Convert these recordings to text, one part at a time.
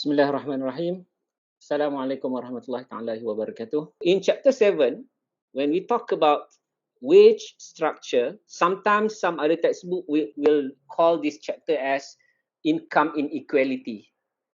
Bismillahirrahmanirrahim. Assalamualaikum warahmatullahi taala wabarakatuh. In chapter 7, when we talk about wage structure, sometimes some other textbook will call this chapter as income inequality.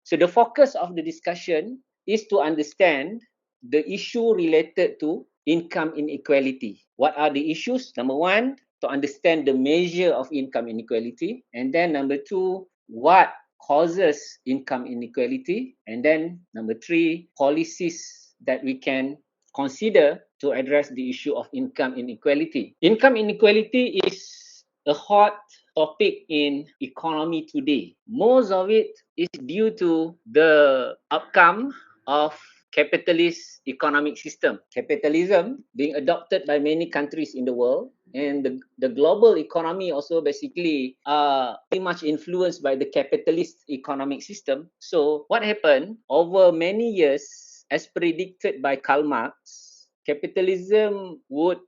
So the focus of the discussion is to understand the issue related to income inequality. What are the issues? Number one, to understand the measure of income inequality. And then number two, what causes income inequality. And then number three, policies that we can consider to address the issue of income inequality. Income inequality is a hot topic in economy today. Most of it is due to the outcome of capitalist economic system. Capitalism being adopted by many countries in the world, and the global economy also basically very much influenced by the capitalist economic system. So what happened over many years, as predicted by Karl Marx, capitalism would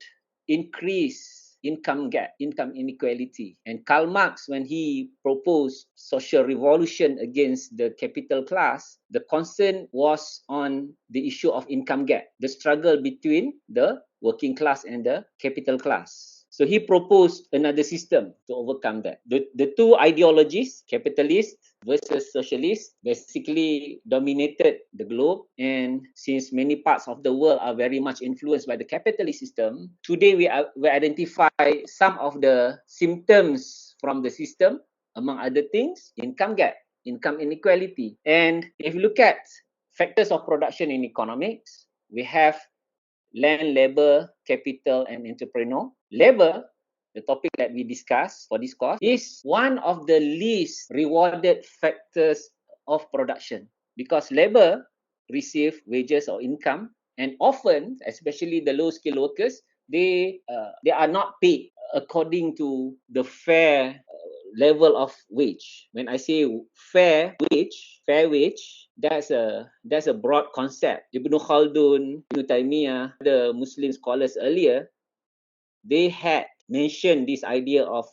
increase income gap, income inequality. And Karl Marx, when he proposed social revolution against the capital class, the concern was on the issue of income gap, the struggle between the working class and the capital class. So he proposed another system to overcome that. The two ideologies, capitalist versus socialist, basically dominated the globe. And since many parts of the world are very much influenced by the capitalist system, today we identify some of the symptoms from the system, among other things, income gap, income inequality. And if you look at factors of production in economics, we have land, labor, capital, and entrepreneur. Labor, the topic that we discuss for this course, is one of the least rewarded factors of production because labor receive wages or income, and often, especially the low-skilled workers, they are not paid according to the fair level of wage. When I say fair wage, that's a broad concept. Ibn Khaldun, Ibn Taymiyyah, the Muslim scholars earlier, they had mentioned this idea of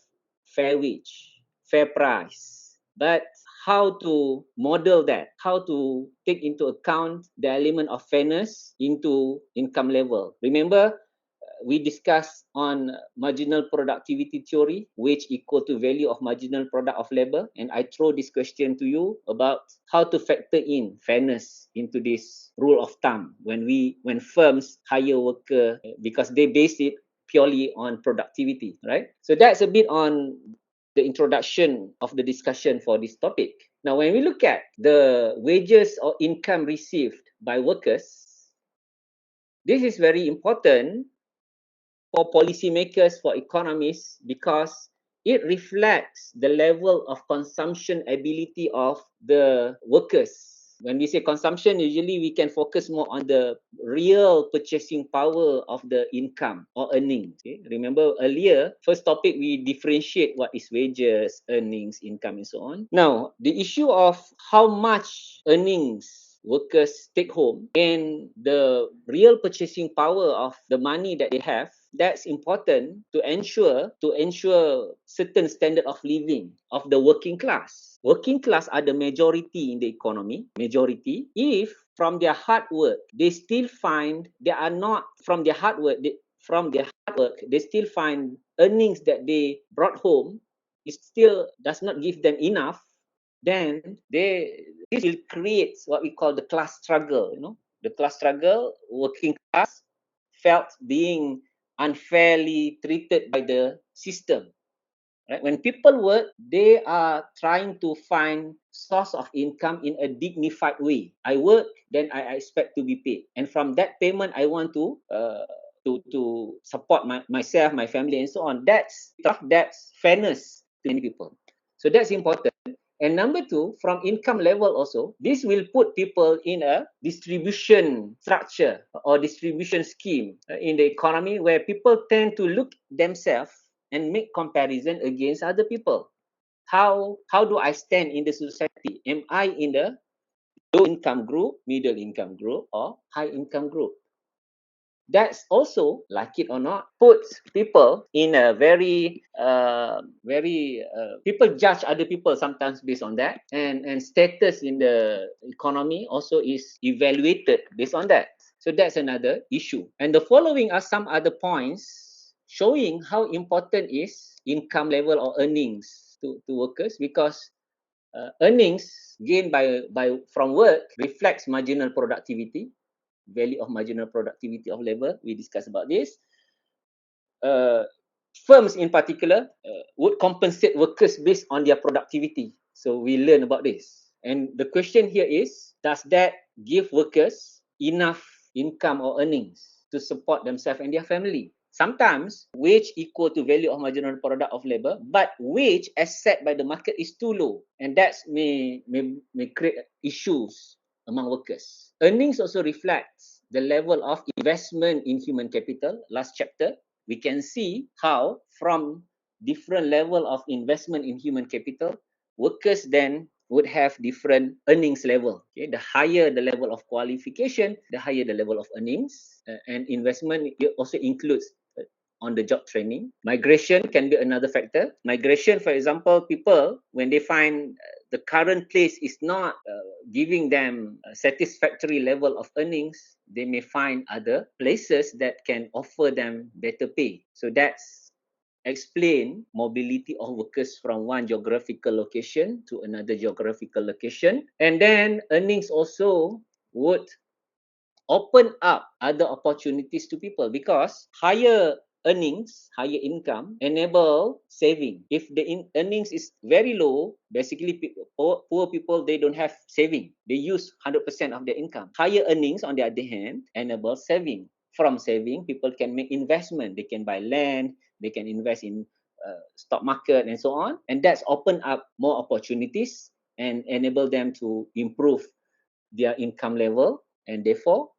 fair wage, fair price. But how to model that, how to take into account the element of fairness into income level. Remember, we discussed on marginal productivity theory, wage equal to value of marginal product of labor, and I throw this question to you about how to factor in fairness into this rule of thumb when firms hire worker because they base it purely on productivity, right? So that's a bit on the introduction of the discussion for this topic. Now, when we look at the wages or income received by workers, this is very important for policymakers, for economists, because it reflects the level of consumption ability of the workers. When we say consumption, usually we can focus more on the real purchasing power of the income or earnings. Okay? Remember earlier, first topic, we differentiate what is wages, earnings, income, and so on. Now, the issue of how much earnings workers take home and the real purchasing power of the money that they have, that's important to ensure certain standard of living of the working class. Working class are the majority in the economy. Majority, if from their hard work they still find they are not from their hard work they still find earnings that they brought home, it still does not give them enough, then this will create what we call the class struggle. The class struggle, working class felt being unfairly treated by the system. Right? When people work, they are trying to find source of income in a dignified way. I work, then I expect to be paid, and from that payment, I want to support myself, my family, and so on. That's fairness to many people. So that's important. And number two, from income level also, this will put people in a distribution structure or distribution scheme in the economy where people tend to look themselves and make comparison against other people. How do I stand in the society? Am I in the low income group, middle income group, or high income group? That's also, like it or not, puts people in a people judge other people sometimes based on that, and status in the economy also is evaluated based on that. So that's another issue. And the following are some other points showing how important is income level or earnings to workers, because earnings gained by from work reflects marginal productivity, value of marginal productivity of labor. We discussed about this. Uh, Firms in particular would compensate workers based on their productivity. So we learn about this. And the question here is, does that give workers enough income or earnings to support themselves and their family? Sometimes wage equal to value of marginal product of labor, but wage as set by the market is too low, and that may create issues among workers. Earnings also reflects the level of investment in human capital. Last chapter, we can see how from different level of investment in human capital, workers then would have different earnings level. Okay, the higher the level of qualification, the higher the level of earnings. And investment, it also includes on the job training. Migration can be another factor. Migration, for example, people, when they find the current place is not giving them a satisfactory level of earnings, they may find other places that can offer them better pay. So that's explain mobility of workers from one geographical location to another geographical location. And then earnings also would open up other opportunities to people, because higher earnings, higher income enable saving. If the earnings is very low, basically poor people, they don't have saving. They use 100% of their income. Higher earnings, on the other hand, enable saving. From saving, people can make investment. They can buy land, they can invest in stock market and so on. And that's open up more opportunities and enable them to improve their income level, and therefore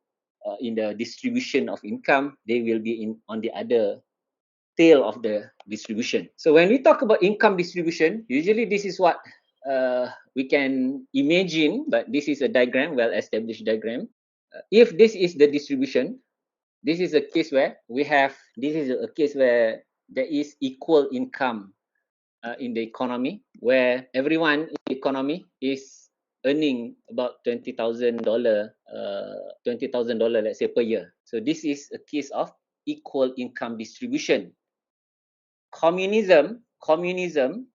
in the distribution of income, they will be in on the other tail of the distribution. So when we talk about income distribution, usually this is what we can imagine, but this is a diagram, well-established diagram. If this is the distribution, this is a case where this is a case where there is equal income in the economy, where everyone in the economy is earning about $20,000, $20,000, let's say, per year. So this is a case of equal income distribution. Communism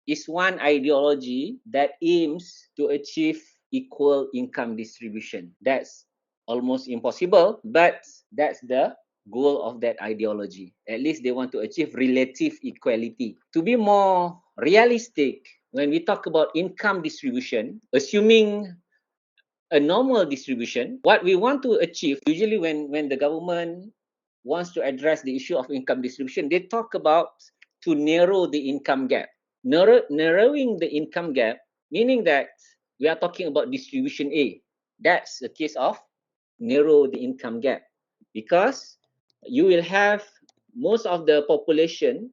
is one ideology that aims to achieve equal income distribution. That's almost impossible, but that's the goal of that ideology. At least they want to achieve relative equality. To be more realistic, when we talk about income distribution, assuming a normal distribution, what we want to achieve, usually when the government wants to address the issue of income distribution, they talk about to narrow the income gap. Narrowing the income gap, meaning that we are talking about distribution A. That's the case of narrow the income gap, because you will have most of the population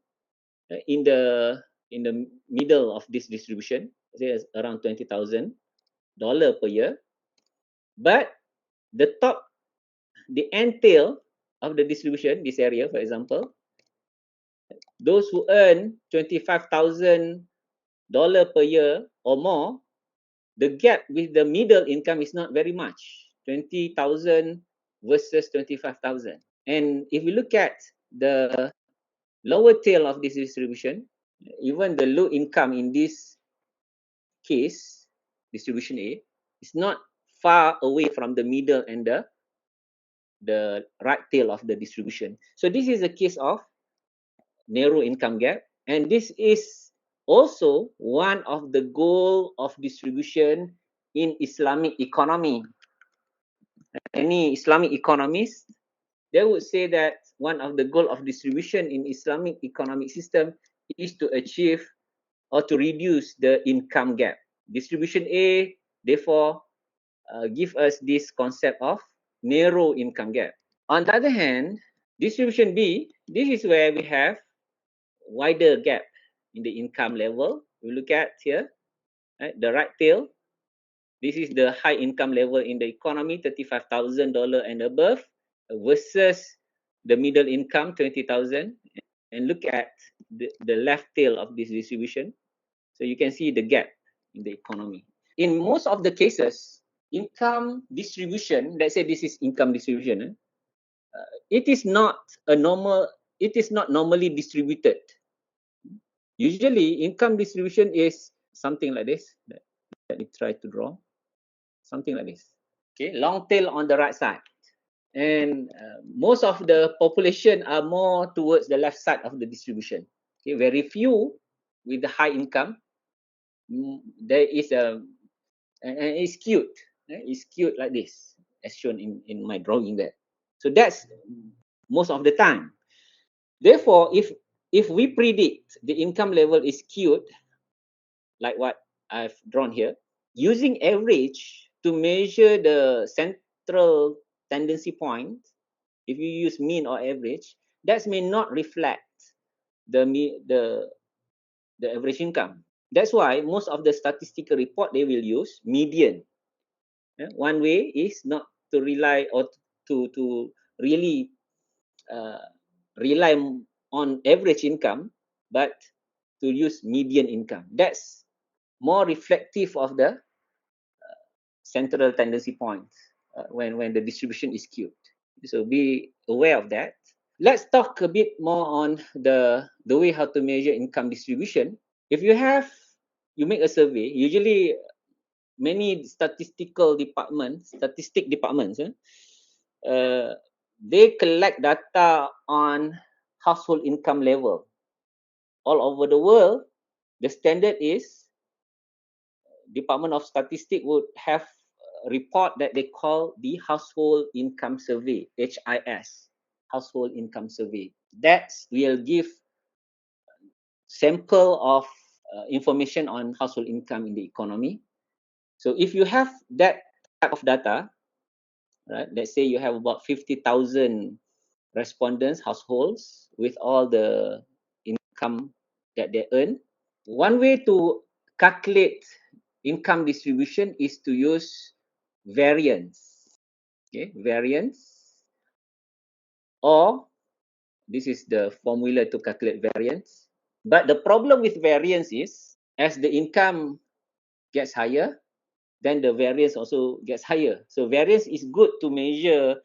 in the middle of this distribution, say around $20,000 per year, but the top, the end tail of the distribution, this area, for example, those who earn $25,000 per year or more, the gap with the middle income is not very much, 20,000 versus 25,000. And if we look at the lower tail of this distribution, even the low income in this case, distribution A, is not far away from the middle and the right tail of the distribution. So this is a case of narrow income gap, and this is also one of the goal of distribution in Islamic economy. Any Islamic economists, they would say that one of the goal of distribution in Islamic economic system is to achieve or to reduce the income gap. Distribution A, therefore, give us this concept of narrow income gap. On the other hand, distribution B, this is where we have wider gap in the income level. We look at here, right, the right tail. This is the high income level in the economy, $35,000 and above, versus the middle income 20,000, and look at the left tail of this distribution. So you can see the gap in the economy. In most of the cases, income distribution, let's say this is income distribution, it is not a normal, it is not normally distributed. Usually income distribution is something like this. Let me try to draw something like this. Okay, long tail on the right side. And most of the population are more towards the left side of the distribution. Okay, very few with the high income. There is a, and it's skewed. It's skewed like this, as shown in my drawing there. So that's most of the time. Therefore, if we predict the income level is skewed, like what I've drawn here, using average to measure the central tendency point, if you use mean or average, that may not reflect the average income. That's why most of the statistical report they will use median. One way is not to rely or to really uh, rely on average income, but to use median income. That's more reflective of the central tendency points when the distribution is skewed. So be aware of that. Let's talk a bit more on the way how to measure income distribution. If you make a survey, usually many statistic departments, they collect data on household income level. All over the world, the standard is Department of Statistics would have a report that they call the Household Income Survey, HIS, Household Income Survey. That will give sample of information on household income in the economy. So if you have that type of data, right, let's say you have about 50,000 respondents, households, with all the income that they earn. One way to calculate income distribution is to use variance. Okay, variance, or this is the formula to calculate variance. But the problem with variance is, as the income gets higher, then the variance also gets higher. So variance is good to measure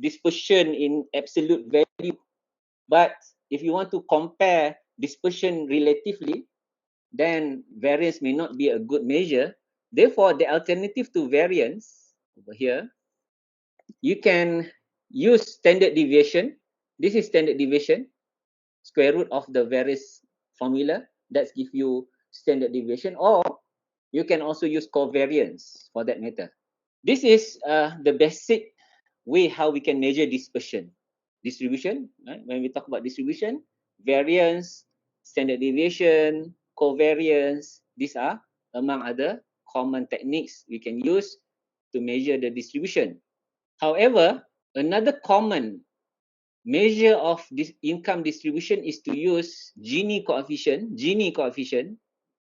dispersion in absolute value. But if you want to compare dispersion relatively, then variance may not be a good measure. Therefore, the alternative to variance over here, you can use standard deviation. This is standard deviation, square root of the variance formula. That gives you standard deviation, or you can also use covariance for that matter. This is the basic way how we can measure dispersion. Distribution, right? When we talk about distribution, variance, standard deviation, covariance, these are among other common techniques we can use to measure the distribution. However, another common measure of this income distribution is to use Gini coefficient. Gini coefficient,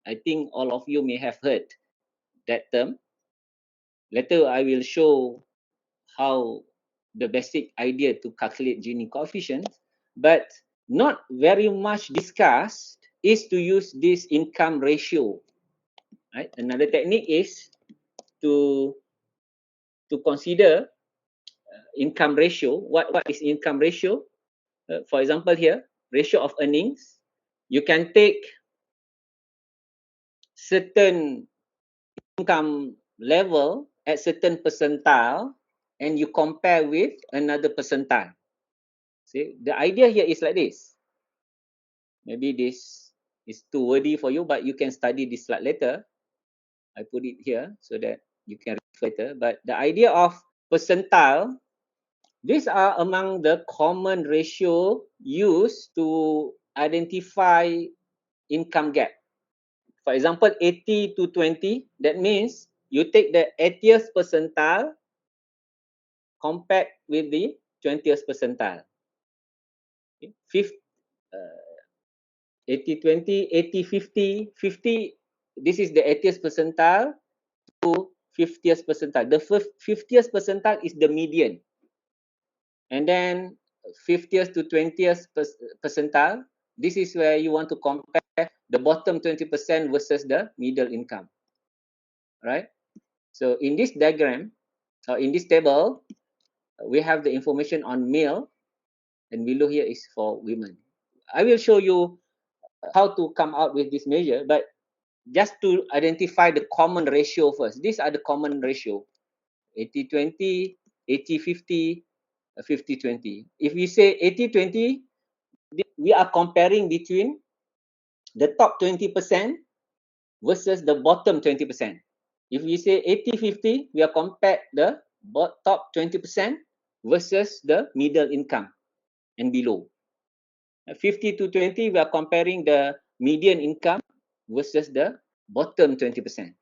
I think all of you may have heard that term. Later, I will show how the basic idea to calculate Gini coefficient, but not very much discussed is to use this income ratio. Right? Another technique is to consider income ratio. What is income ratio? For example, here, ratio of earnings. You can take certain income level at certain percentile and you compare with another percentile. See, the idea here is like this. Maybe this is too wordy for you, but you can study this slide later. I put it here so that you can refer later. But the idea of percentile, these are among the common ratio used to identify income gap. For example, 80 to 20, that means you take the 80th percentile compared with the 20th percentile. Okay. 80-20, 80-50, 50, this is the 80th percentile to 50th percentile. The 50th percentile is the median. And then 50th to 20th percentile. This is where you want to compare the bottom 20% versus the middle income, right? So in this diagram, or in this table, we have the information on male, and below here is for women. I will show you how to come out with this measure, but just to identify the common ratio first. These are the common ratio: 80-20, 80-50, 50-20. If we say 80-20, we are comparing between the top 20% versus the bottom 20%. If we say 80-50, we are compared the top 20% versus the middle income and below. 50 to 20, we are comparing the median income versus the bottom 20%.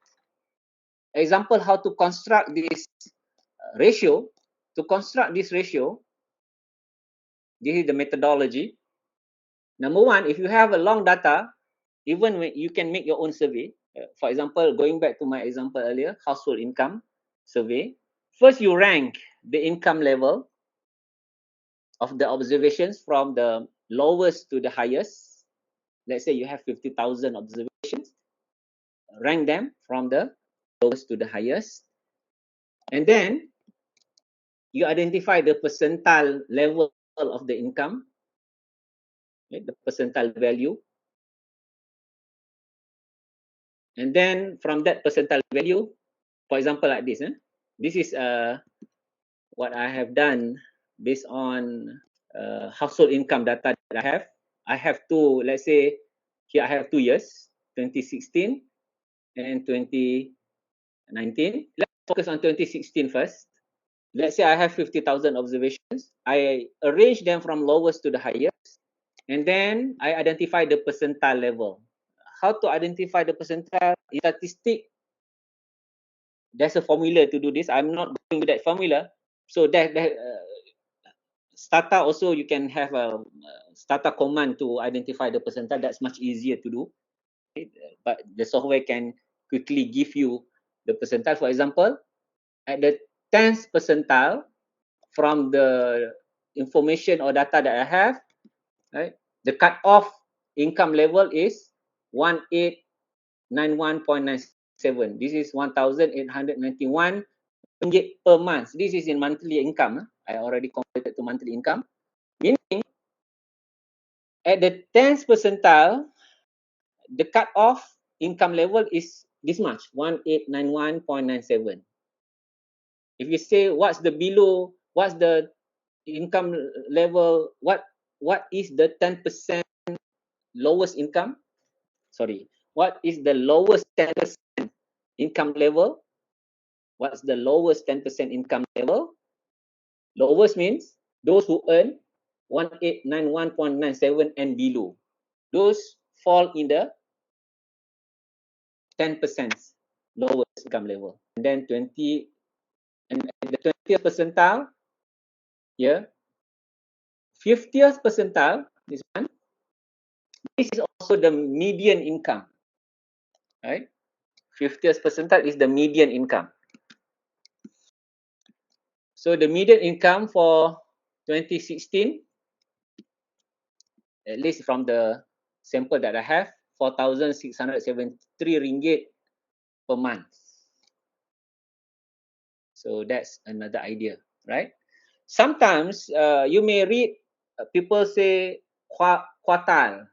Example, how to construct this ratio. To construct this ratio, this is the methodology. Number one, if you have a long data, even when you can make your own survey. For example, going back to my example earlier, household income survey. First, you rank the income level of the observations from the lowest to the highest. Let's say you have 50,000 observations. Rank them from the lowest to the highest. And then you identify the percentile level of the income, okay, the percentile value. And then from that percentile value, for example, like this, this is what I have done based on household income data that I have. I have two, let's say, here I have 2 years, 2016 and 2019. Let's focus on 2016 first. Let's say I have 50,000 observations. I arrange them from lowest to the highest, and then I identify the percentile level. How to identify the percentile? In statistic, there's a formula to do this. I'm not going with that formula. So that Stata also, you can have a Stata command to identify the percentile. That's much easier to do. Okay? But the software can quickly give you the percentile. For example, at the 10th percentile from the information or data that I have, right? The cut-off income level is 1891.97. This is 1,891 ringgit per month. This is in monthly income. I already converted to monthly income. Meaning, at the 10th percentile, the cut-off income level is this much, 1891.97. If you say what's the below, what's the income level, what is the 10% lowest income? Sorry, what is the lowest 10% income level? What's the lowest 10% income level? Lowest means those who earn 1891.97 and below. Those fall in the 10% lowest income level. And then 20, and the 20th percentile, here, 50th percentile, this one, this is also the median income, right? 50th percentile is the median income. So the median income for 2016, at least from the sample that I have, 4,673 ringgit per month. So that's another idea, right? Sometimes you may read people say quartile.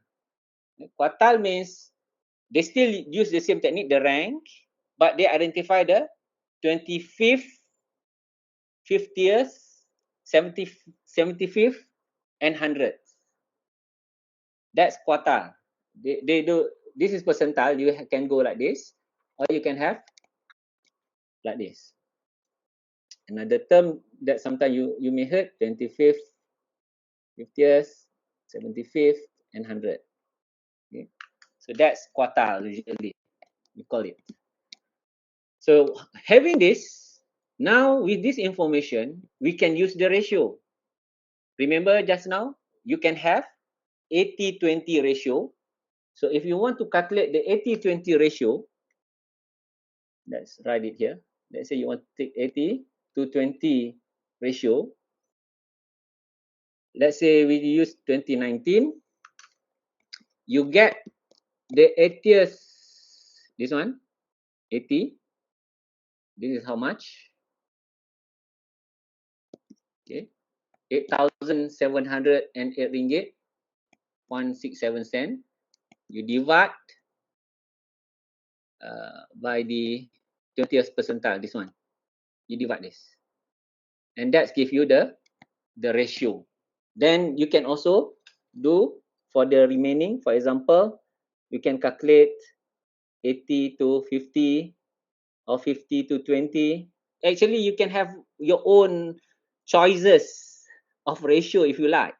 Quartile means they still use the same technique, the rank, but they identify the 25th, 50th, 70, 75th, and 100th. That's quartile. They do, this is percentile. You can go like this, or you can have like this. Another term that sometimes you may heard, 25th, 50th, 75th, and 100th. Okay. So that's quartile usually, we call it. So having this, now with this information, we can use the ratio. Remember just now, you can have 80-20 ratio. So if you want to calculate the 80-20 ratio, let's write it here. Let's say you want to take 80 to 20 ratio. let's say we use 2019, you get the 80th, this one, 80, this is how much? Okay, 8,708 ringgit, 167 cent. You divide by the 20th percentile, this one. You divide this. And that gives you the ratio. Then you can also do for the remaining, for example, you can calculate 80 to 50 or 50 to 20. Actually, you can have your own choices of ratio if you like.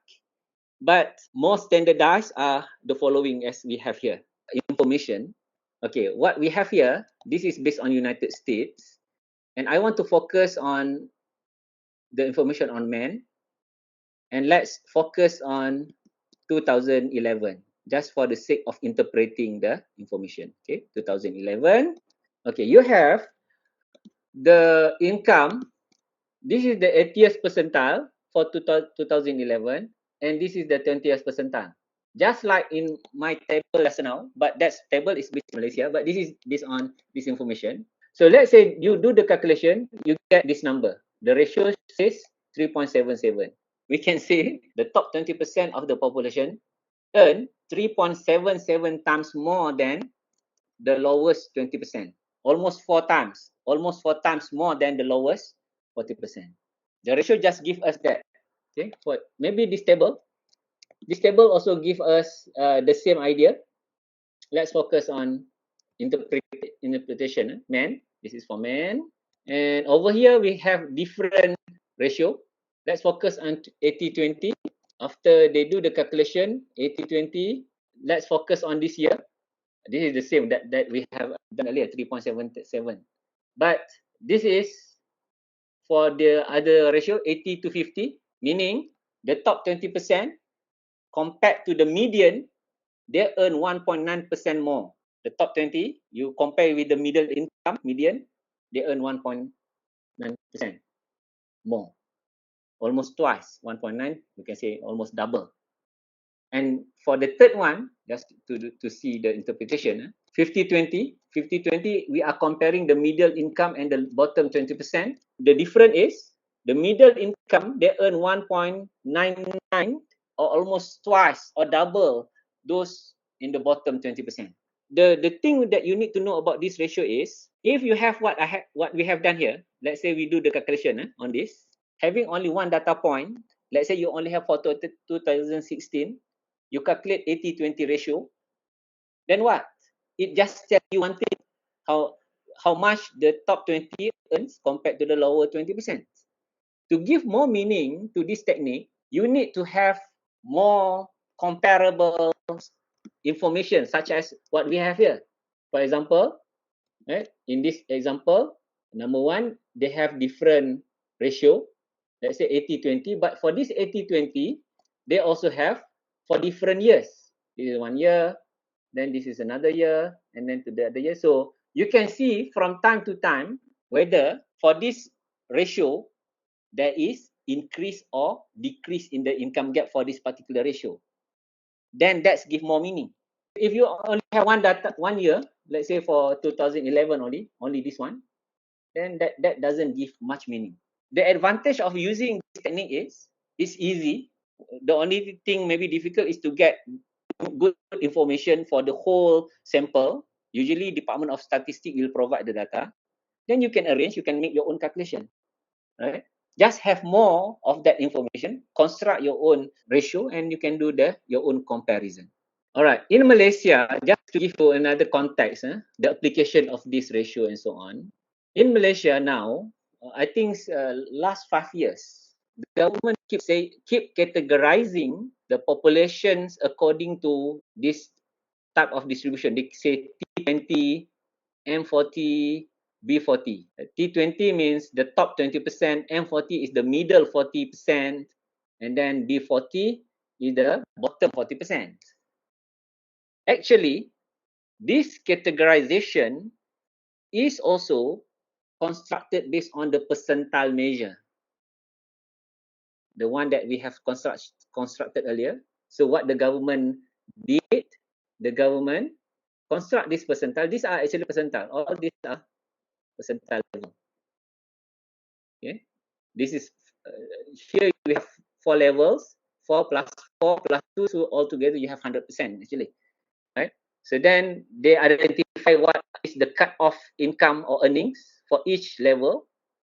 But more standardized are the following as we have here. Information. Okay, what we have here, this is based on United States. And I want to focus on the information on men. And let's focus on 2011, just for the sake of interpreting the information. Okay, 2011. Okay, you have the income. This is the 80th percentile for 2011, and this is the 20th percentile. Just like in my table just now, but that table is based on Malaysia, but this is based on this information. So let's say you do the calculation, you get this number. The ratio says 3.77. We can say the top 20% of the population earn 3.77 times more than the lowest 20%. Almost four times more than the lowest 40%. The ratio just give us that. Okay, for maybe this table. This table also give us the same idea. Let's focus on interpretation. Men. This is for men. And over here we have different ratio. Let's focus on 80-20. After they do the calculation, 80-20, let's focus on this year. This is the same that we have done earlier, 3.77. But this is for the other ratio, 80 to 50, meaning the top 20% compared to the median, they earn 1.9% more. The top 20, you compare with the middle income, median, they earn 1.9% more. Almost twice, 1.9, we can say almost double. And for the third one, just to see the interpretation, 50-20, 50-20, we are comparing the middle income and the bottom 20%. The difference is the middle income, they earn 1.99 or almost twice or double those in the bottom 20%. The thing that you need to know about this ratio is, if you have what we have done here, let's say we do the calculation on this, having only one data point, let's say you only have for 2016, you calculate 80-20 ratio, then what? It just tells you one thing, how much the top 20 earns compared to the lower 20%. To give more meaning to this technique, you need to have more comparable information, such as what we have here. For example, right, in this example, number one, they have different ratio, let's say 80-20, but for this 80-20, they also have for different years. This is 1 year, then this is another year, and then to the other year. So you can see from time to time whether for this ratio there is increase or decrease in the income gap for this particular ratio. Then that's give more meaning. If you only have one data 1 year, let's say for 2011 only this one, then that doesn't give much meaning. The advantage of using this technique is it's easy. The only thing maybe difficult is to get good information for the whole sample. Usually Department of Statistics will provide the data. Then you can arrange, you can make your own calculation, right? Just have more of that information, construct your own ratio, and you can do your own comparison. All right, in Malaysia, just to give you another context, the application of this ratio and so on. In Malaysia now, I think last 5 years, the government keep categorizing the populations according to this type of distribution. They say T20, M40, B40. T20 means the top 20%, M40 is the middle 40%, and then B40 is the bottom 40%. Actually, this categorization is also constructed based on the percentile measure. the one that we have constructed earlier. So what the government did, the government construct this percentile. These are actually percentile. All these are percentile level. Okay, this is here we have 4 levels. 4 plus 4 plus 2, so altogether you have 100% actually, right? So then they identify what is the cut-off income or earnings for each level,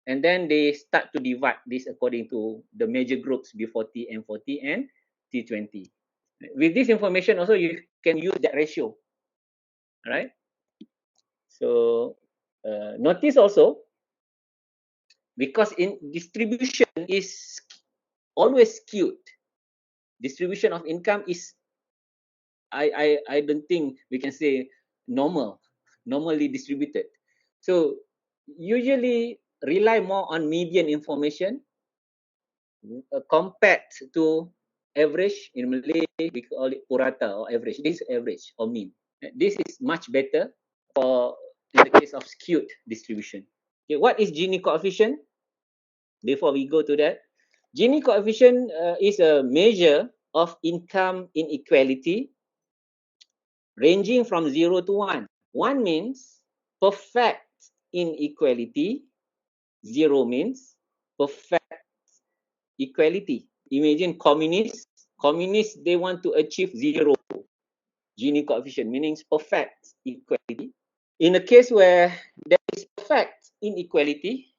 and then they start to divide this according to the major groups B40, M40, and T20. With this information also you can use that ratio, right? So notice also, because in distribution is always skewed, distribution of income is I don't think we can say normally distributed. So usually rely more on median information compared to average. In Malay we call it purata or average. This is average or mean. This is much better for in the case of skewed distribution. Okay, what is Gini coefficient? Before we go to that, Gini coefficient is a measure of income inequality ranging from 0 to 1. 1 means perfect inequality, 0 means perfect equality. Imagine communists, they want to achieve 0 Gini coefficient, meaning perfect equality. In a case where there is perfect inequality,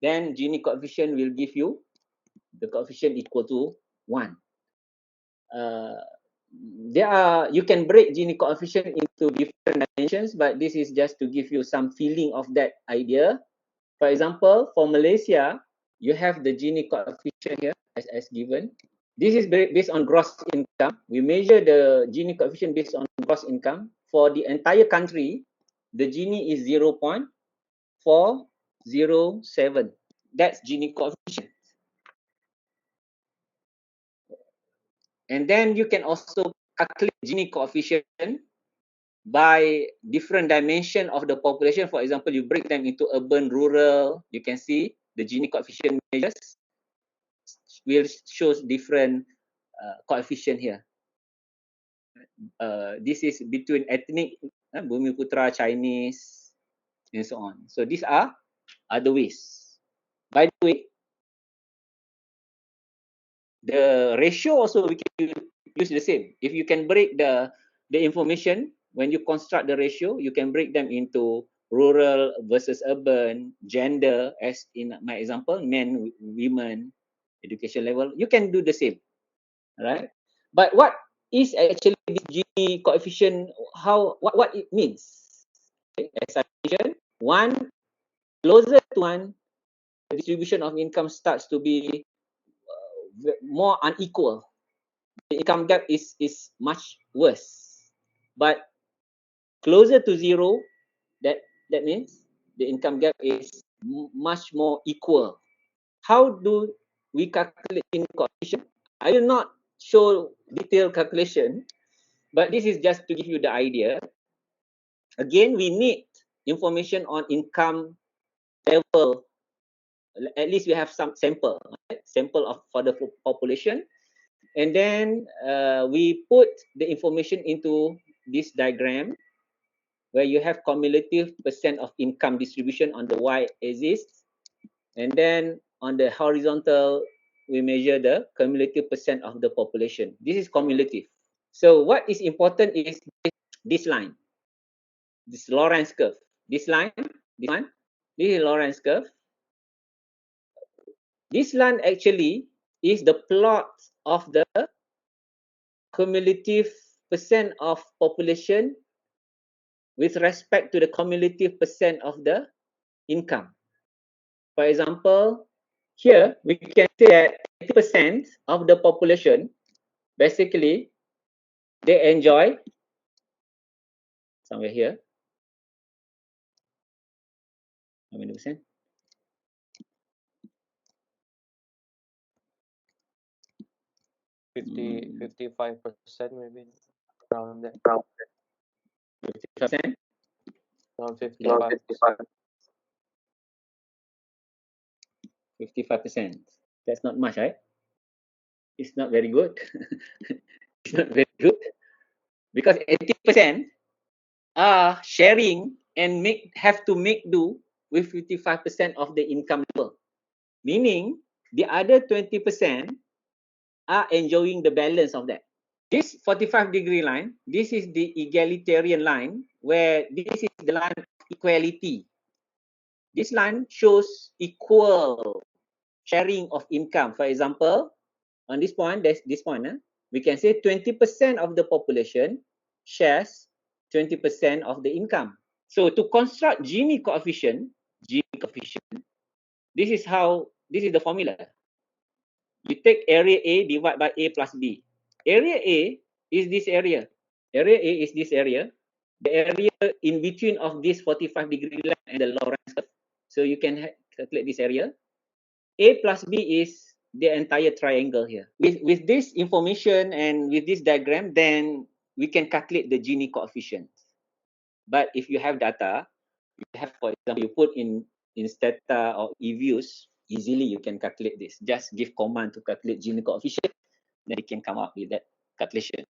then Gini coefficient will give you the coefficient equal to 1. You can break Gini coefficient into different dimensions, but this is just to give you some feeling of that idea. For example, for Malaysia, you have the Gini coefficient here as given. This is based on gross income. We measure the Gini coefficient based on gross income. For the entire country, the Gini is 0.407. That's Gini coefficient. And then you can also calculate Gini coefficient by different dimension of the population. For example, you break them into urban, rural. You can see the Gini coefficient measures will shows different coefficient here. This is between ethnic, Bumiputra, Chinese, and so on. So these are other ways. By the way, the ratio also we can use the same. If you can break the information, when you construct the ratio, you can break them into rural versus urban, gender, as in my example, men, women, education level. You can do the same, right? But what is actually this Gini coefficient? What it means? Okay, as I mentioned, one closer to one, the distribution of income starts to be more unequal. The income gap is much worse. But closer to 0, that means the income gap is much more equal. How do we calculate Gini coefficient? I will not show detailed calculation, but this is just to give you the idea. Again, we need information on income level. At least we have some sample, right? Sample of for the population, and then we put the information into this diagram where you have cumulative percent of income distribution on the y-axis, and then on the horizontal we measure the cumulative percent of the population. This is cumulative. So what is important is this line, this Lorentz curve. This line, this one, this is Lorentz curve. This line actually is the plot of the cumulative percent of population with respect to the cumulative percent of the income. For example, here we can say that 80% of the population, basically, they enjoy, somewhere here, how many percent? 55% maybe, around there. 50%? Around 55. 55%. That's not much, right? It's not very good. It's not very good because 80% are sharing and have to make do with 55% of the income level. Meaning the other 20% are enjoying the balance of that. This 45-degree line, this is the egalitarian line where this is the line of equality. This line shows equal sharing of income. For example, on this point, there's this point, we can say 20% of the population shares 20% of the income. So to construct Gini coefficient, this is the formula. You take area A divided by A plus B. Area A is this area. Area A is this area. The area in between of this 45-degree line and the Lorentz curve. So you can calculate this area. A plus B is the entire triangle here. With this information and with this diagram, then we can calculate the Gini coefficient. But if you have data, you have, for example, you put in Stata or eViews, easily you can calculate this. Just give command to calculate Gini coefficient, then you can come up with that calculation.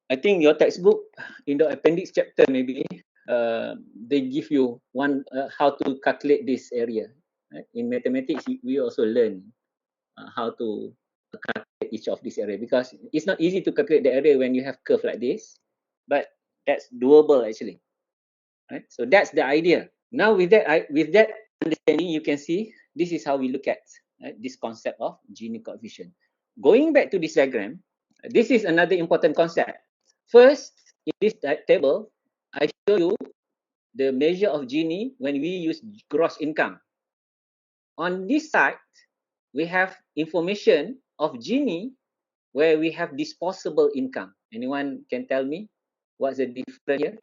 I think your textbook in the appendix chapter maybe they give you one how to calculate this area. Right? In mathematics, we also learn how to calculate each of this area because it's not easy to calculate the area when you have curve like this, but that's doable actually. Right? So that's the idea. Now with that understanding, you can see this is how we look at this concept of Gini coefficient. Going back to this diagram, this is another important concept. First, in this table, I show you the measure of Gini when we use gross income. On this side, we have information of Gini where we have disposable income. Anyone can tell me what's the difference here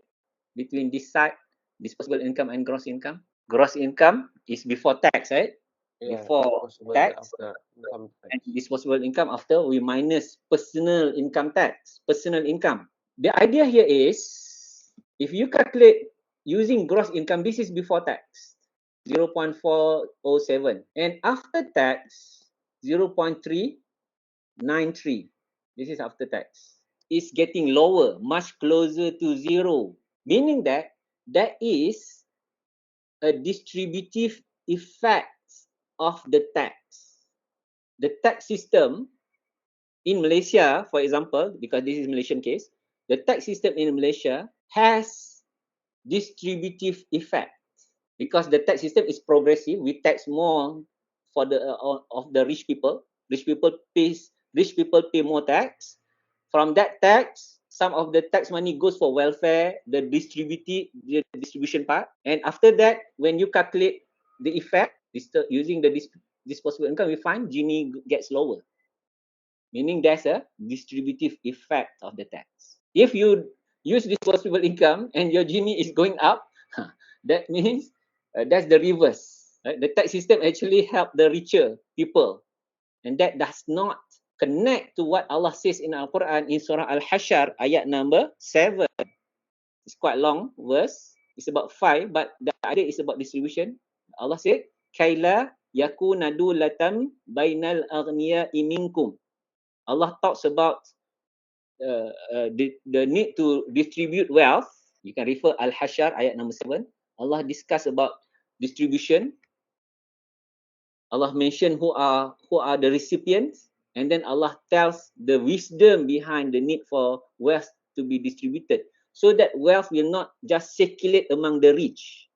between this side, disposable income and gross income? Gross income is before tax, right? Yeah, Before disposable tax, after income and tax. disposable income after we minus personal income tax, personal income. The idea here is if you calculate using gross income, this is before tax, 0.407, and after tax, 0.393. This is after tax. It's getting lower, much closer to zero, meaning that there is a distributive effect of the tax. The tax system in Malaysia, for example, because this is Malaysian case, the tax system in Malaysia has distributive effect because the tax system is progressive. We tax more for the of the rich people. Rich people pay more tax. From that tax, some of the tax money goes for welfare, the distribution part, and after that, when you calculate the effect using the disposable income, we find Gini gets lower, meaning there's a distributive effect of the tax. If you use disposable income and your Gini is going up, that means that's the reverse. Right? The tax system actually help the richer people, and that does not connect to what Allah says in Al-Quran in Surah Al-Hashar ayat number 7. It's quite long verse. It's about 5, but the idea is about distribution. Allah said, "Kaila yakuna dulatan bainal aghniya'i minkum." Allah talks about the need to distribute wealth. You can refer Al-Hashar ayat number 7. Allah discuss about distribution. Allah mention who are the recipients, and then Allah tells the wisdom behind the need for wealth to be distributed, so that wealth will not just circulate among the rich.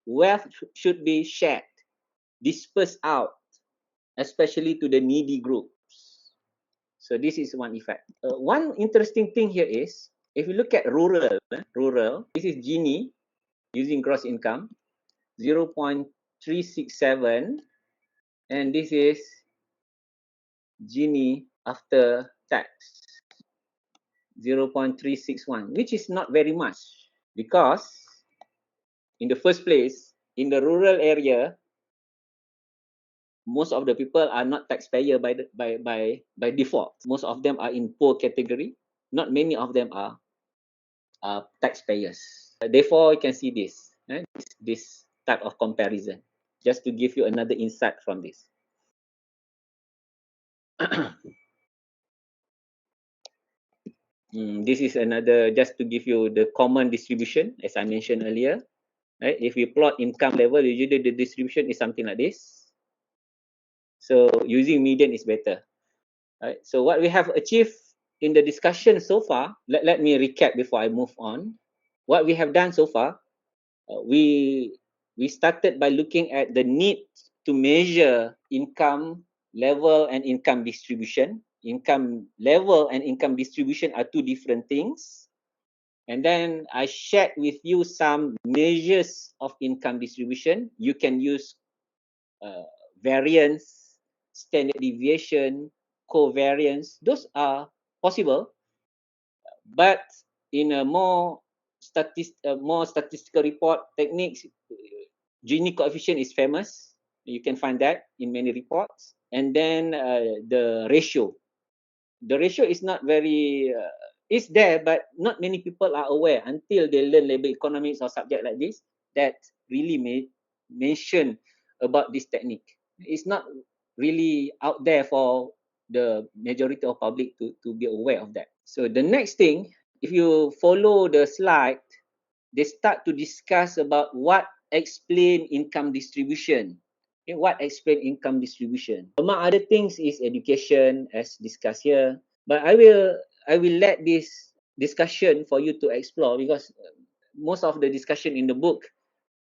Wealth should be shared, dispersed out, especially to the needy groups. So this is one effect. One interesting thing here is if you look at rural, this is Gini using gross income 0.367, and this is Gini after tax 0.361, which is not very much because in the first place in the rural area most of the people are not taxpayer by default. Most of them are in poor category. Not many of them are taxpayers. Therefore, you can see this, this type of comparison, just to give you another insight from this. This is another, just to give you the common distribution, as I mentioned earlier. Right? If we plot income level, usually the distribution is something like this. So using median is better. Right? So what we have achieved in the discussion so far, let me recap before I move on. What we have done so far, we started by looking at the need to measure income level and income distribution. Income level and income distribution are two different things. And then I shared with you some measures of income distribution. You can use uh, variance, standard deviation, covariance. Those are possible, but in a more statistical report techniques, Gini coefficient is famous. You can find that in many reports. And then the ratio. The ratio is not very, it's there, but not many people are aware until they learn labor economics or subject like this that really mention about this technique. It's not really out there for the majority of public to be aware of that. So the next thing, if you follow the slide, they start to discuss about what explain income distribution. Okay, what explain income distribution? Among other things is education, as discussed here. But I will let this discussion for you to explore, because most of the discussion in the book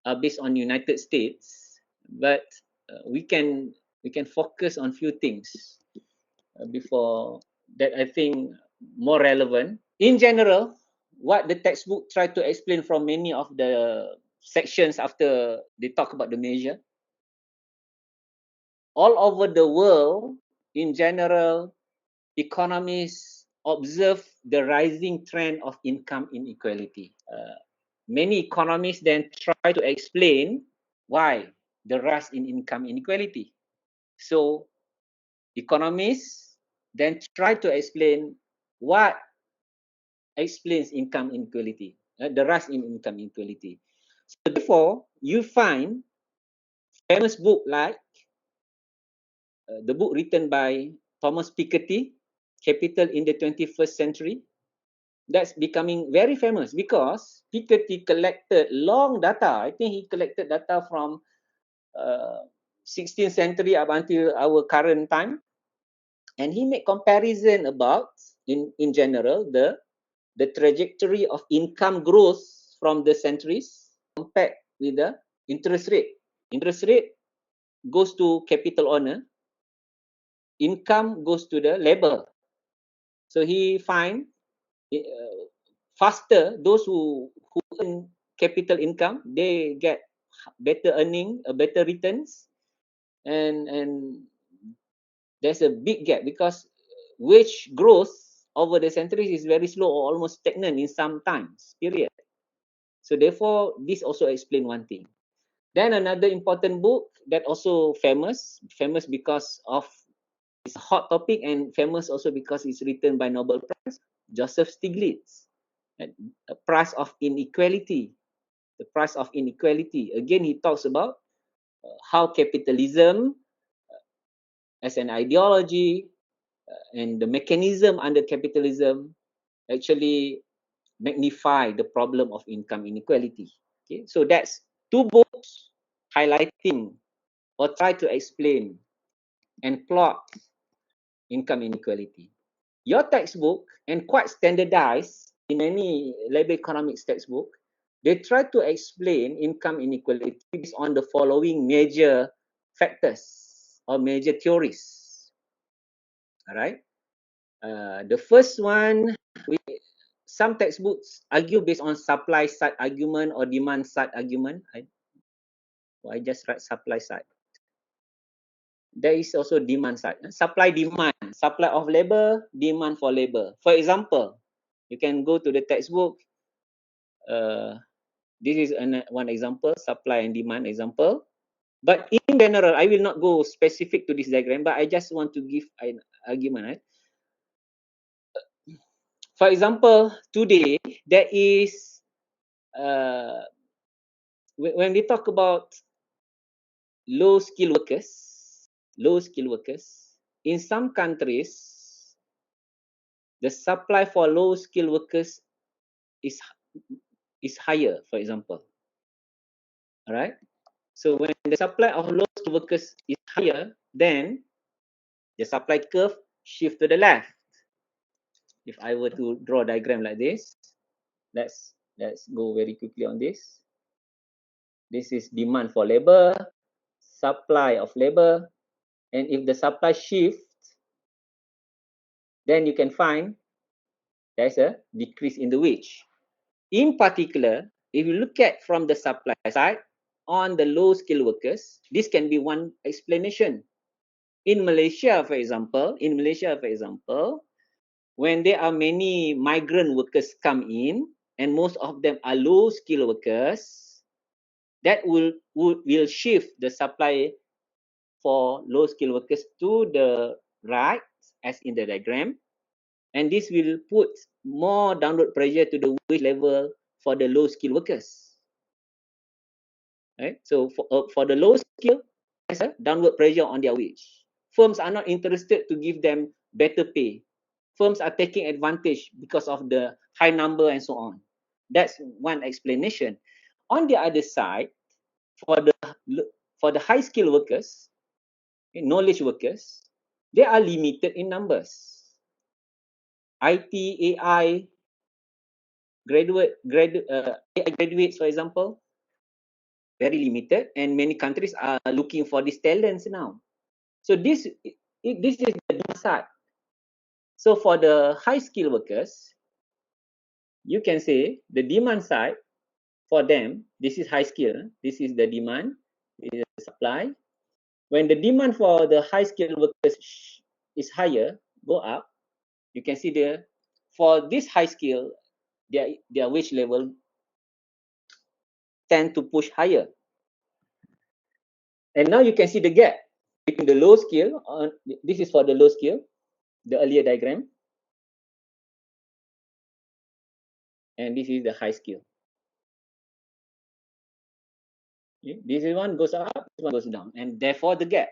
are based on United States. But we can focus on few things before that I think more relevant. In general, what the textbook try to explain from many of the sections after they talk about the measure, all over the world, in general, economists observe the rising trend of income inequality. Many economists then try to explain why the rise in income inequality. So economists then try to explain what explains income inequality, the rise in income inequality. So therefore, you find famous book like the book written by Thomas Piketty, Capital in the 21st Century. That's becoming very famous because Piketty collected long data. I think he collected data from 16th century up until our current time, and he made comparison about in general the trajectory of income growth from the centuries compared with the interest rate. Interest rate goes to capital owner, income goes to the labor. So he find faster those who earn capital income, they get better earning, better returns, and there's a big gap because wage growth over the centuries is very slow or almost stagnant in some times period. So therefore, this also explain one thing. Then another important book that also famous because of it's a hot topic, and famous also because it's written by Nobel Prize, Joseph Stiglitz. A price of inequality. The price of inequality. Again, he talks about how capitalism as an ideology and the mechanism under capitalism actually magnify the problem of income inequality. Okay, so that's two books highlighting or try to explain and plot income inequality. Your textbook, and quite standardized in many labor economics textbook, they try to explain income inequality based on the following major factors or major theories. All right. The first one, some textbooks argue based on supply side argument or demand side argument. I just write supply side. There is also demand side. Supply demand, supply of labor, demand for labor. For example, you can go to the textbook. This is one example, supply and demand example. But in general, I will not go specific to this diagram, but I just want to give an argument. Right? For example, today there is uh, when we talk about low skill workers, in some countries, the supply for low skilled workers is is higher, for example. All right. So when the supply of low skilled workers is higher, then the supply curve shift to the left. If I were to draw a diagram like this, let's go very quickly on this. This is demand for labor, supply of labor, and if the supply shifts, then you can find there's a decrease in the wage. In particular, if you look at from the supply side on the low skilled workers, this can be one explanation. In Malaysia, for example, when there are many migrant workers come in, and most of them are low skilled workers, that will shift the supply for low skilled workers to the right, as in the diagram, and this will put more downward pressure to the wage level for the low skilled workers. Right? So for the low skill, there's a downward pressure on their wage. Firms are not interested to give them better pay. Firms are taking advantage because of the high number and so on. That's one explanation. On the other side, for the high skill workers, knowledge workers, they are limited in numbers. IT, AI, AI graduates, for example, very limited, and many countries are looking for these talents now. So this is the downside. So for the high skill workers, you can say the demand side for them, this is high skill, this is the demand, this is the supply. When the demand for the high skill workers is higher, go up, you can see there for this high skill, their wage level tend to push higher. And now you can see the gap between the low skill, this is for the low skill, the earlier diagram, and this is the high skill. Okay? This one goes up, this one goes down, and therefore the gap.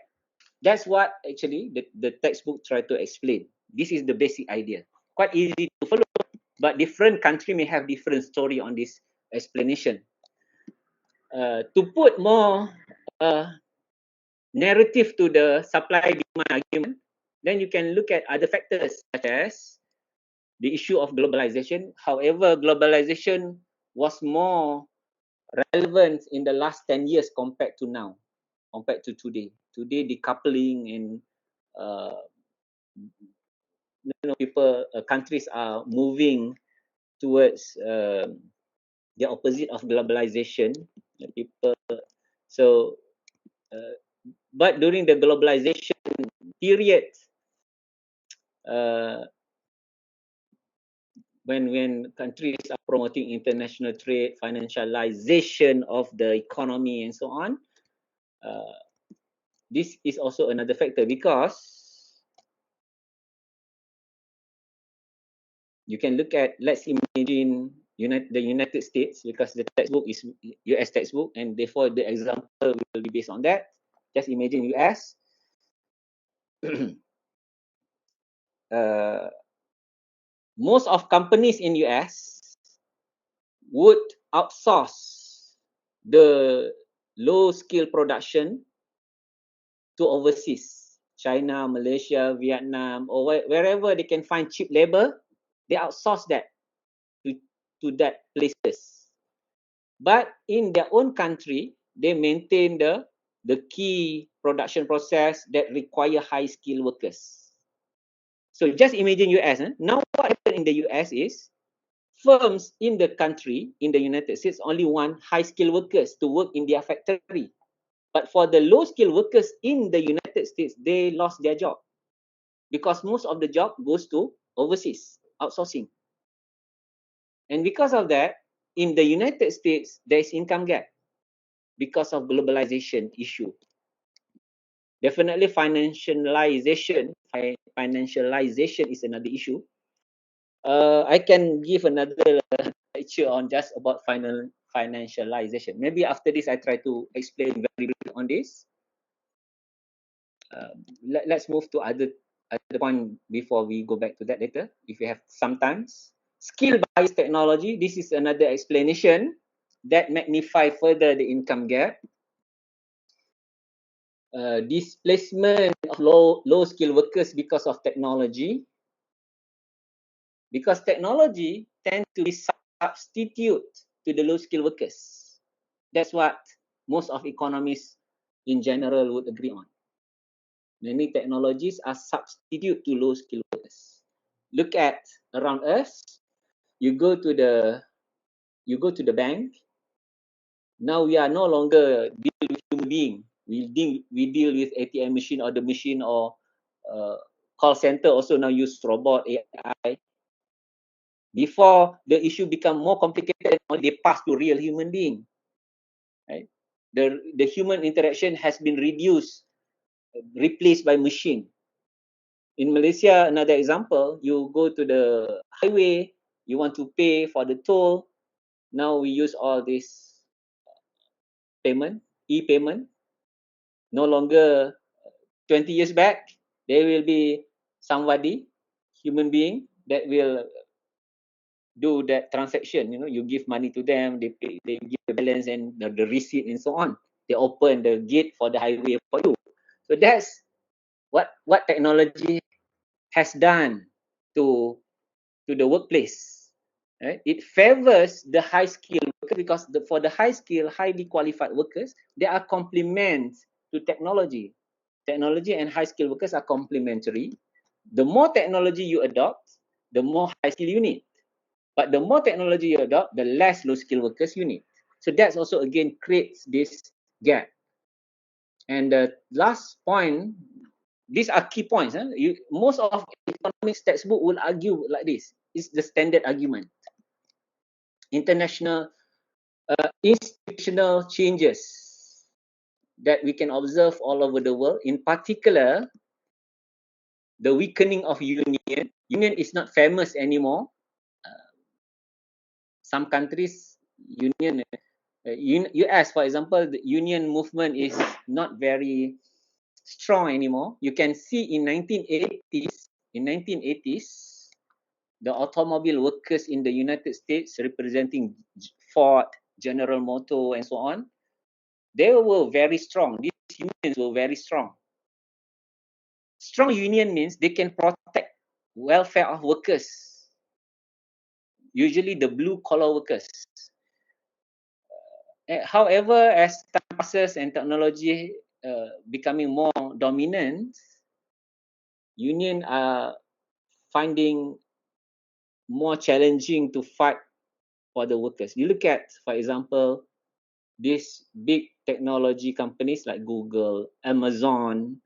That's what actually the textbook try to explain. This is the basic idea. Quite easy to follow, but different country may have different story on this explanation. To put more narrative to the supply demand argument, then you can look at other factors such as the issue of globalization. However, globalization was more relevant in the last 10 years compared to now, compared to today. Today, decoupling and people, countries are moving towards the opposite of globalization. People, so, but during the globalization period, uh, when countries are promoting international trade, financialization of the economy, and so on, uh, this is also another factor, because you can look at, let's imagine the United States, because the textbook is US textbook, and therefore the example will be based on that. Just imagine US. uh, Most of companies in US would outsource the low skill production to overseas, China, Malaysia, Vietnam, or wherever they can find cheap labor, they outsource that to, to that places. But in their own country, they maintain the key production process that require high skill workers. So just imagine US. Now what happened in the US is, firms in the country, in the United States, only want high skill workers to work in their factory. But for the low skill workers in the United States, they lost their job because most of the job goes to overseas, outsourcing. And because of that, in the United States, there is income gap because of globalization issue. Definitely financialization is another issue. I can give another lecture on just about financialization. Maybe after this, I try to explain very briefly on this. Let's move to other point before we go back to that later, if you have sometimes. Skill bias technology, this is another explanation that magnify further the income gap. Displacement of low skill workers because of technology, because technology tends to be substitute to the low skill workers. That's what most of economists in general would agree on. Many technologies are substitute to low skill workers. Look at around us. You go to the bank. Now we are no longer deal with human being. We deal with ATM machine, or the machine, or call center also now use robot, AI. Before the issue become more complicated, they pass to real human being. Right? The human interaction has been reduced, replaced by machine. In Malaysia, another example, you go to the highway, you want to pay for the toll. Now we use all this payment, e-payment. No longer 20 years back, there will be somebody, human being, that will do that transaction. You give money to them, they pay, they give the balance and the receipt and so on. They open the gate for the highway for you. So that's what technology has done to the workplace. Right? It favors the high skilled workers because for the high skilled, highly qualified workers, they are complements to technology. Technology and high skilled workers are complementary. The more technology you adopt, the more high skill you need. But the more technology you adopt, the less low skill workers you need. So that's also again creates this gap. And the last point, these are key points. Most of economics textbook will argue like this. It's the standard argument. International institutional changes that we can observe all over the world. In particular, the weakening of union. Union is not famous anymore. Some countries, union, US, for example, the union movement is not very strong anymore. You can see in 1980s, the automobile workers in the United States, representing Ford, General Motors, and so on, they were very strong. These unions were very strong. Strong union means they can protect welfare of workers, usually the blue collar workers. However, as time passes and technology becoming more dominant, union are finding more challenging to fight for the workers. You look at, for example, these big technology companies like Google, Amazon,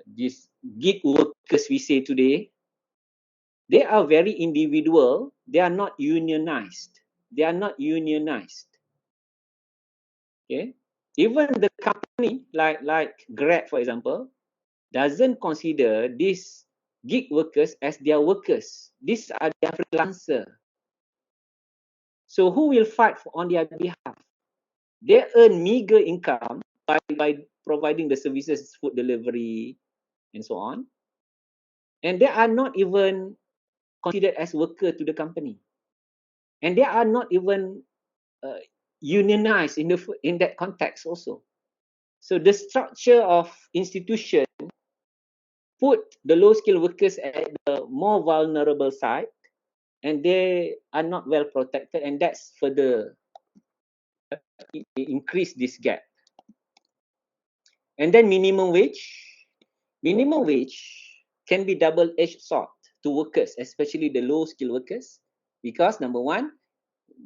these gig workers we say today, they are very individual. They are not unionized. They are not unionized. Okay, even the company like Grab, for example, doesn't consider these gig workers as their workers. These are their freelancer. So who will fight on their behalf? They earn meager income by providing the services, food delivery, and so on. And they are not even considered as worker to the company. And they are not even uh, unionized in that context also. So the structure of institution put the low skilled workers at the more vulnerable side, and they are not well protected, and that's further increase this gap. And then minimum wage. Minimum wage can be double-edged sword to workers, especially the low skilled workers, because number one,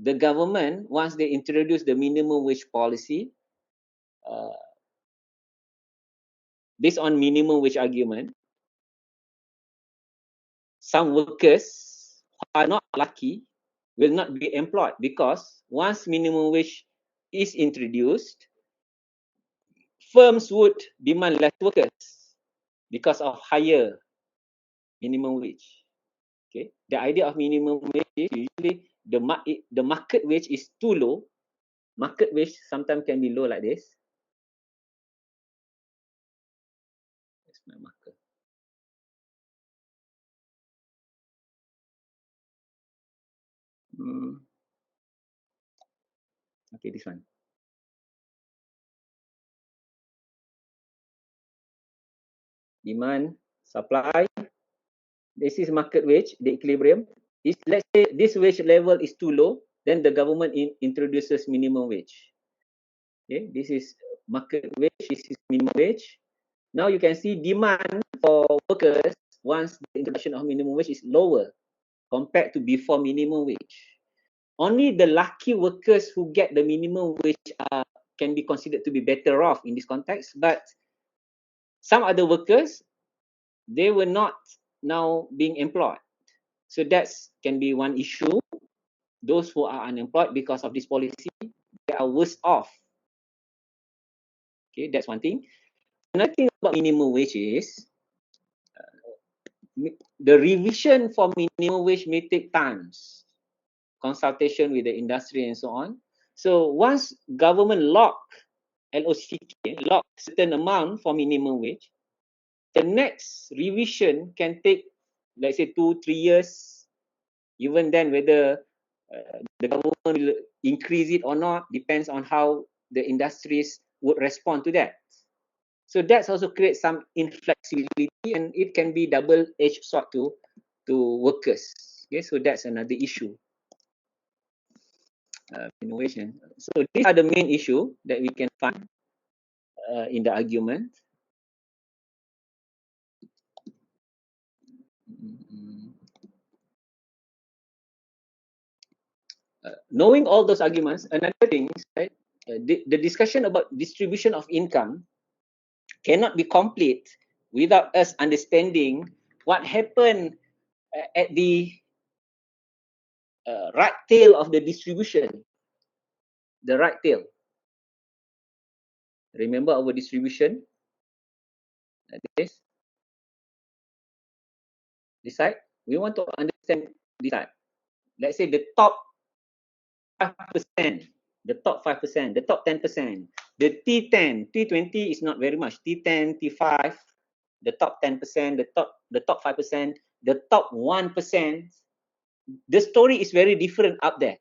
the government, once they introduce the minimum wage policy, uh, based on minimum wage argument, some workers who are not lucky will not be employed, because once minimum wage is introduced, firms would demand less workers because of higher minimum wage. Okay, the idea of minimum wage is usually the market wage is too low. Market wage sometimes can be low like this. My marker. Okay, this one. Demand, supply. This is market wage, the equilibrium. If let's say this wage level is too low, then the government introduces minimum wage. Okay, this is market wage, this is minimum wage. Now you can see demand for workers once the introduction of minimum wage is lower compared to before minimum wage. Only the lucky workers who get the minimum wage can be considered to be better off in this context, but some other workers, they were not now being employed. So that can be one issue. Those who are unemployed because of this policy, they are worse off. Okay, that's one thing. Another thing about minimum wage is the revision for minimum wage may take times, consultation with the industry and so on. So once government lock certain amount for minimum wage, the next revision can take, let's say, 2-3 years. Even then, whether the government will increase it or not depends on how the industries would respond to that. So that's also creates some inflexibility, and it can be double-edged sword to workers. Okay, so that's another issue. Innovation. So these are the main issue that we can find in the argument. Knowing all those arguments, another thing is right, the discussion about distribution of income cannot be complete without us understanding what happened at the right tail of the distribution. The right tail. Remember our distribution? This side. We want to understand this side. Let's say the top 5%, the top 5%, the top 10%, the T10, T20 is not very much. T10, T5, the top 10%, the top 5%, the top 1%. The story is very different up there.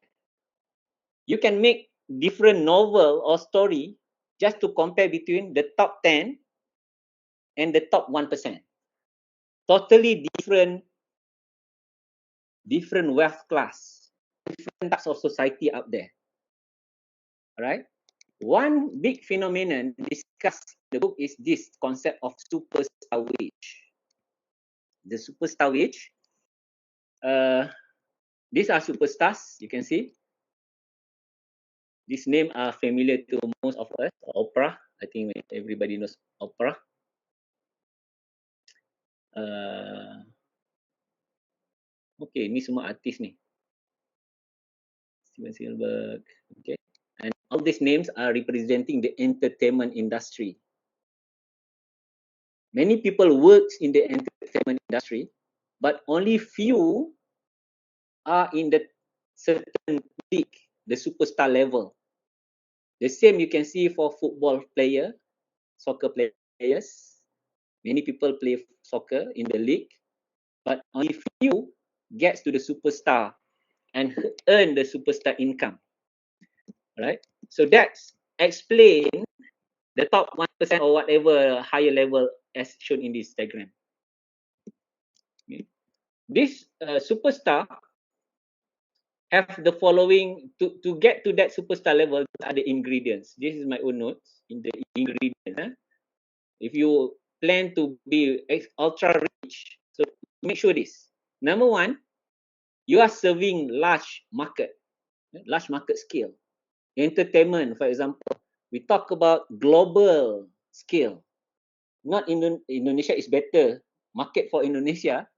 You can make different novel or story just to compare between the top 10 and the top 1%. Totally different wealth class, different types of society up there. All right. One big phenomenon discussed in the book is this concept of superstar wage. The superstar wage, these are superstars, you can see. These names are familiar to most of us. Oprah, I think everybody knows Oprah. Okay, ni semua artis ni. Steven Spielberg, okay. And all these names are representing the entertainment industry. Many people work in the entertainment industry, but only few are in the certain league, the superstar level. The same you can see for football player, soccer players. Many people play soccer in the league, but only few gets to the superstar and earn the superstar income. Right? So that's explain the top 1% or whatever higher level as shown in this diagram. Okay. This superstar have the following to get to that superstar level. Are the ingredients. This is my own notes in the ingredients. If you plan to be ultra rich, so make sure this. Number one, you are serving large market scale. Entertainment, for example, we talk about global scale. Not Indonesia is better. Market for Indonesia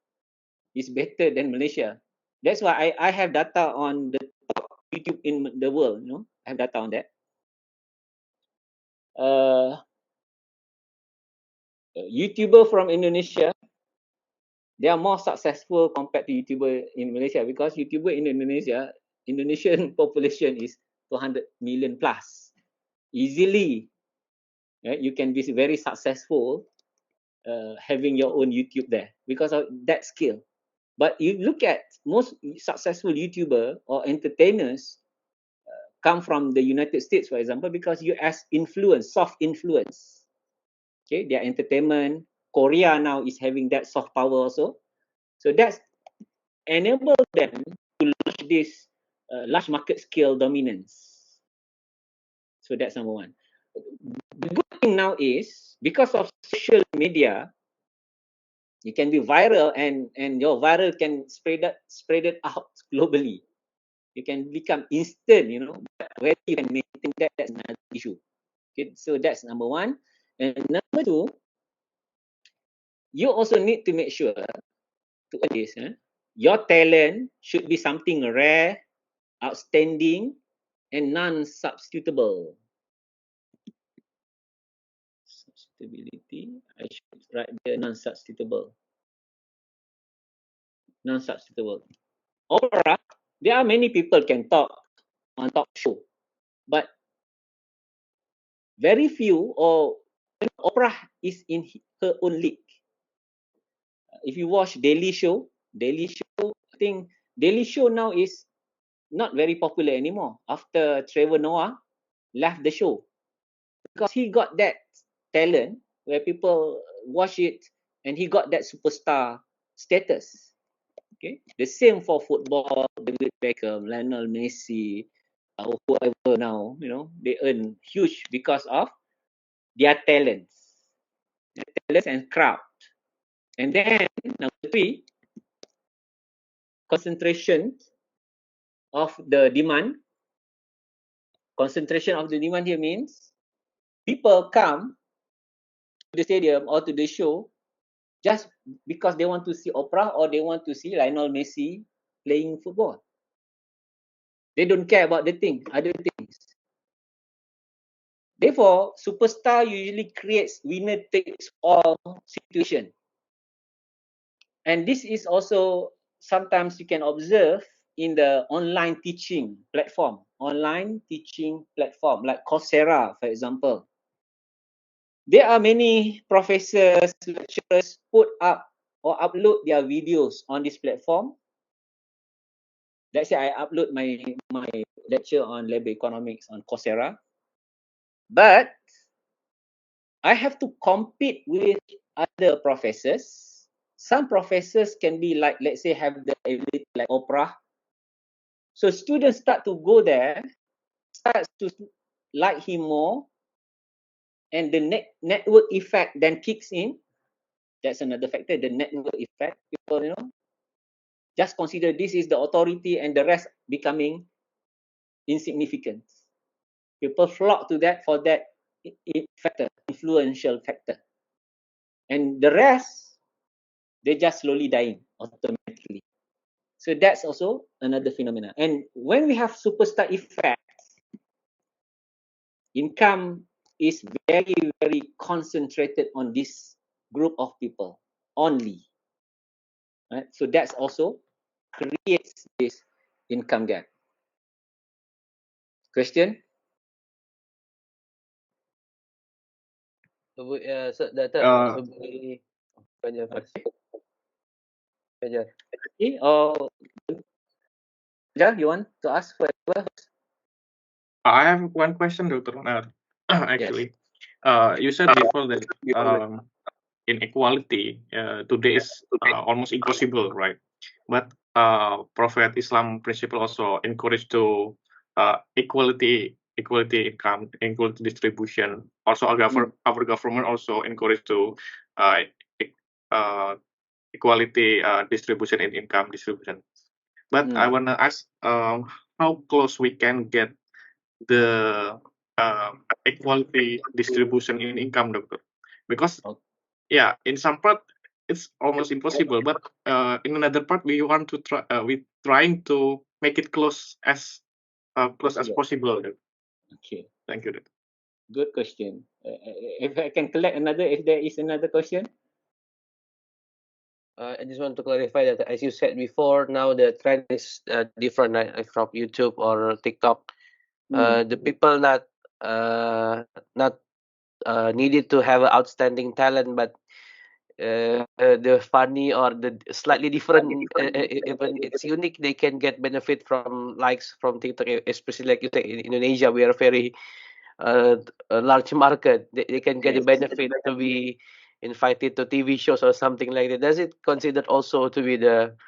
is better than Malaysia. That's why I have data on the top YouTube in the world. You know, I have data on that. YouTuber from Indonesia, they are more successful compared to YouTuber in Malaysia because YouTuber in Indonesia, Indonesian population is 200 million plus. Easily, right? You can be very successful having your own YouTube there because of that skill. But you look at most successful YouTuber or entertainers come from the United States, for example, because US influence, soft influence. Okay, their entertainment. Korea now is having that soft power also. So that's enable them to launch this large market scale dominance. So that's number one. The good thing now is because of social media, you can be viral and your viral can spread it out globally. You can become instant, but whether you can maintain that, that's another issue. Okay, so that's number one. And number two, you also need to make sure to this, your talent should be something rare, outstanding, and non-substitutable. Substitutability, I should write the non-substitutable. Non-substitutable. Opera, there are many people can talk on talk show, but very few or Oprah is in her own league. If you watch Daily Show, I think Daily Show now is not very popular anymore after Trevor Noah left the show because he got that talent where people watch it and he got that superstar status. Okay, the same for football. David Beckham, Lionel Messi, whoever now, they earn huge because of their talents and craft. And then number three, concentration of the demand. Concentration of the demand here means people come to the stadium or to the show just because they want to see opera or they want to see Lionel Messi playing football. They don't care about other things. Therefore, superstar usually creates winner takes all situation. And this is also sometimes you can observe in the online teaching platform like Coursera, for example. There are many professors, lecturers put up or upload their videos on this platform. Let's say I upload my lecture on labor economics on Coursera, but I have to compete with other professors. Some professors can be like, let's say, have the ability like Oprah. So students start to go there, start to like him more, and the network effect then kicks in. That's another factor, the network effect. People, just consider this is the authority and the rest becoming insignificant. People flock to that for that factor, influential factor. And the rest, they just slowly dying automatically. So that's also another phenomenon. And when we have superstar effect, income is very, very concentrated on this group of people only. Right? So that's also creates this income gap. Question? So Data, Uh, Fajar first. Okay. Fajar. Okay. Or you want to ask whatever? I have one question, Dr. Yes. Actually, you said before that inequality today is almost impossible, right? But Prophet Islam principle also encourage to equality income, equality distribution. Also, our government also encourage to uh, e- uh, equality distribution in income distribution. But I wanna ask how close we can get the equality distribution in income, doctor, because yeah, in some part it's almost impossible, but in another part we want to try, we trying to make it close as possible. Okay. Thank you, doctor. Good question. If I can collect another, if there is another question. I just want to clarify that, as you said before, now the trend is different, right? Like from YouTube or TikTok. The people not needed to have outstanding talent, but the funny or the slightly different, even it's unique, they can get benefit from likes from TikTok, especially like you say in Indonesia, we are very a large market. They can get the Yes. benefit to be invited to TV shows or something like that. Does it considered also to be the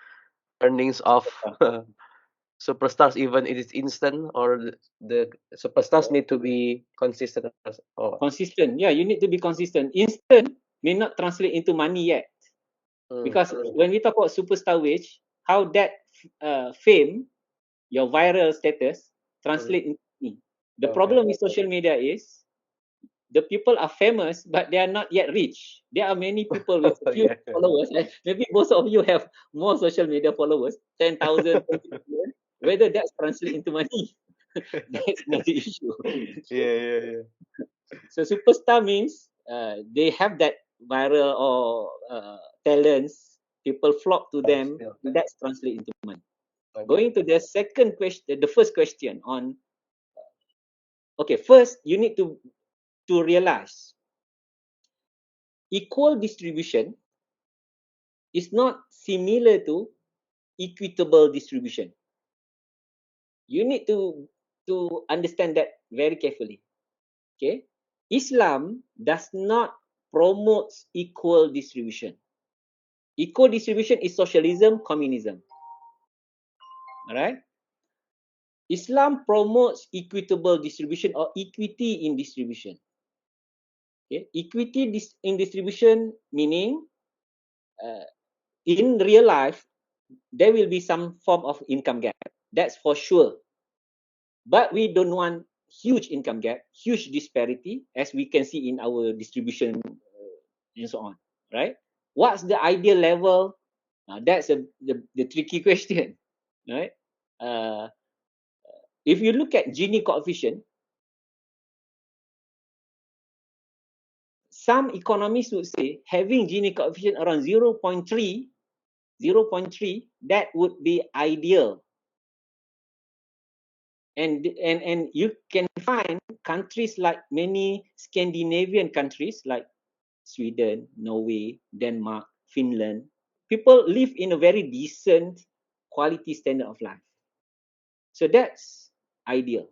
earnings of superstars, even it is instant, or the superstars need to be consistent or Consistent. Yeah, you need to be consistent. Instant may not translate into money yet. Because when we talk about superstar wage, how that fame, your viral status, translate into money. The problem with social media is the people are famous, but they are not yet rich. There are many people with few yeah. followers. Maybe most of you have more social media followers, 10,000, 20,000. Whether that's translate into money, that's another issue. Yeah. So superstar means they have that viral or talents. People flock to them. That's translate into money. Going to the second question, the first question on. Okay, first you need to realize equal distribution is not similar to equitable distribution. You need to understand that very carefully. Okay, Islam does not promote equal distribution. Equal distribution is socialism, communism. All right. Islam promotes equitable distribution or equity in distribution. Okay, equity in distribution meaning uh, in real life there will be some form of income gap. That's for sure. But we don't want huge income gap, huge disparity, as we can see in our distribution and so on. Right? What's the ideal level? That's the tricky question. Right? Uh, if you look at Gini coefficient, some economists would say having Gini coefficient around 0.3, that would be ideal. And you can find countries like many Scandinavian countries like Sweden, Norway, Denmark, Finland. People live in a very decent quality standard of life. So that's ideal.